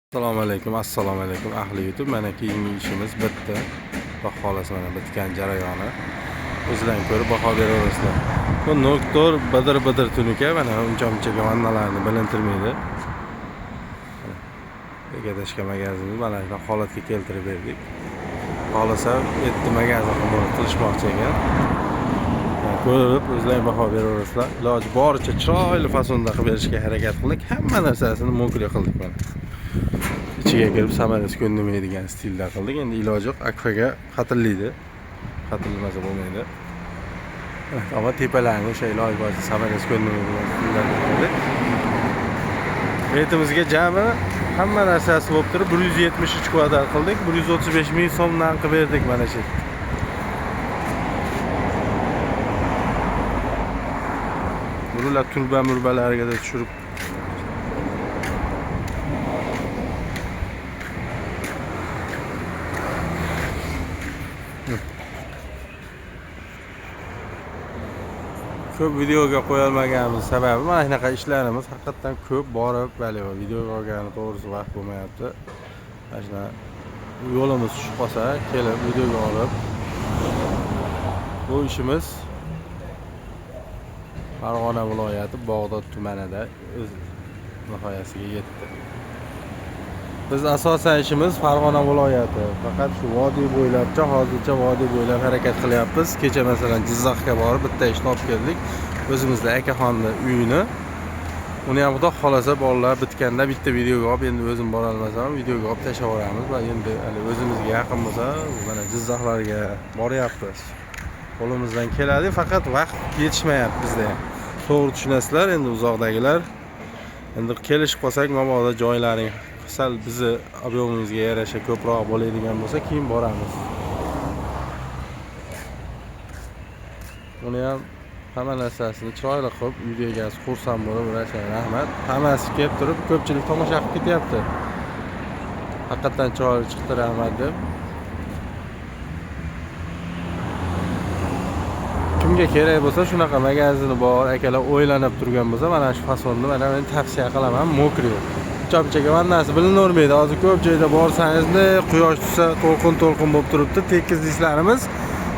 Assalomu alaykum ahli YouTube. Mana keyingi ishimiz bitti. Xudo xolasa mana bitgan jarayoni. O'zingizdan ko'rib baho beraverasizlar. Bu doktor bidir tunuka mana uncha vannalarni bilintirmaydi. Egadashga magazin mana shunday holatga keltirib berdik. Xolasa yetti magazin qilishmoqchi ekan. Ko'rib o'zingizlar baho beraverasizlar. Iloji boricha chiroyli fasonda qilib berishga harakat qildik. Hamma narsasini mokri qildik mana. İçiga kirib samarasi ko'nmaydigan stilda qildik. Endi iloji yo'q, akfaga qatillaydi. Qatilmasa bo'lmaydi. Ama tepalarni o'sha iloji boricha samarasi ko'nmaydigan stilda qildik. Betimizga jami hamma narsasi bo'lib turib 173 kvadrat qildik. 135 ming so'mdan qilib berdik mana shu. Bular turba-murbalarga da tushirib ko'p videoga qo'yolmaganimiz sababi mana shunaqa ishlarimiz haqiqatan ko'p borib, bali videoga olgani to'g'risi vaqt bo'lmayapti. Mana shuna yo'limiz tushib qolsa, kelib videoga olib bu ishimiz Farg'ona viloyati Bog'dod tumanida o'z nihoyasiga yetdi. Biz asosan ishimiz Farg'ona viloyati. Faqat shu vodiy bo'ylabcha, hozircha vodiy bo'ylab harakat qilyapmiz. Kecha masalan Jizzaxga borib bitta ishni olib keldik. O'zimizda akaxonni uyini. Uni ham xudo xolasa bolalar bitganda bitta videoga olib, endi o'zim bora olmasam videoga olib tashlab yuboramiz va endi hali o'zimizga yaqin bo'lsa, mana Jizzaxlarga boryapmiz. Qo'limizdan keladi, faqat vaqt yetishmayapti bizda ham. To'g'ri tushunasizlar, endi uzoqdagilar. Endi kelishib qolsak, mabodo joylaring sal bizni ob'yomimizga yarasha ko'proq bo'ladigan bo'lsa, keyin boramiz. Uni ham hamma narsasini chiroyli qilib, uyga egasi xursand bo'lib, rahmat. Hammasi kelib turib, ko'pchilik tomosha qilib ketyapti. Haqiqatan chiroyli chiqdi, rahmat deb. Kimga kerak bo'lsa, shunaqa magazini bor, akalar o'ylanib turgan bo'lsa, mana shu fasonni mana men tavsiya qilaman, mokri. Chopchaga vannasi bilinavermaydi. Hozir ko'p joyda borsangizda quyosh tushsa to'lqin bo'lib turibdi. Tekis ishlarimiz.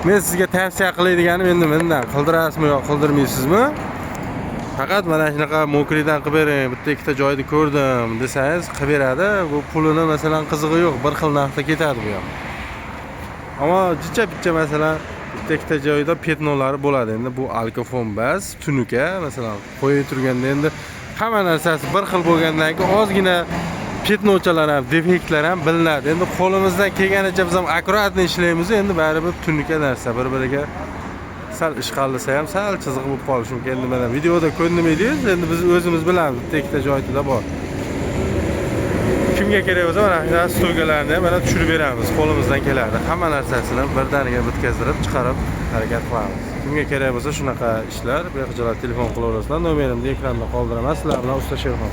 Men sizga tavsiya qiladiganim endi mendan qildirasizmi yo qildirmaysizmi? Faqat mana shunaqa mokridan qilib bering. Bitta ikkita joyda ko'rdim desangiz, qilib beradi. Bu pulini masalan qizig'i yo'q, bir xil narxda ketadi bu ham. Ammo jicha masalan bitta ikkita joyda petnolari bo'ladi. Endi bu alkofon bas, tunuka masalan qo'yib turganda endi hamma narsasi bir xil bo'lgandan keyin ozgina petnochalar ham, defektlar ham bilinadi. Endi qo'limizdan kelganicha biz ham akkuratni ishlaymiz. Endi baribir tunuka narsa bir-biriga sal ishqallasa ham sal chiziq bo'lib qolishi mumkin. Endi mana videoda ko'rinmaydi-yu, endi biz o'zimiz bilamiz, bitta ikkita joyda bor. Kimga kerak bo'lsa mana stolgalarni mana tushirib beramiz, qo'limizdan keladi. Hamma narsasini birdaniga bitkazdirib, chiqarib harakat qilamiz. Kimga kerak bo'lsa shunaqa ishlar, bexijolat telefon qilaverasizlar. Nomerimni ekranda qoldiraman. Sizlar bilan Usta Sherxon.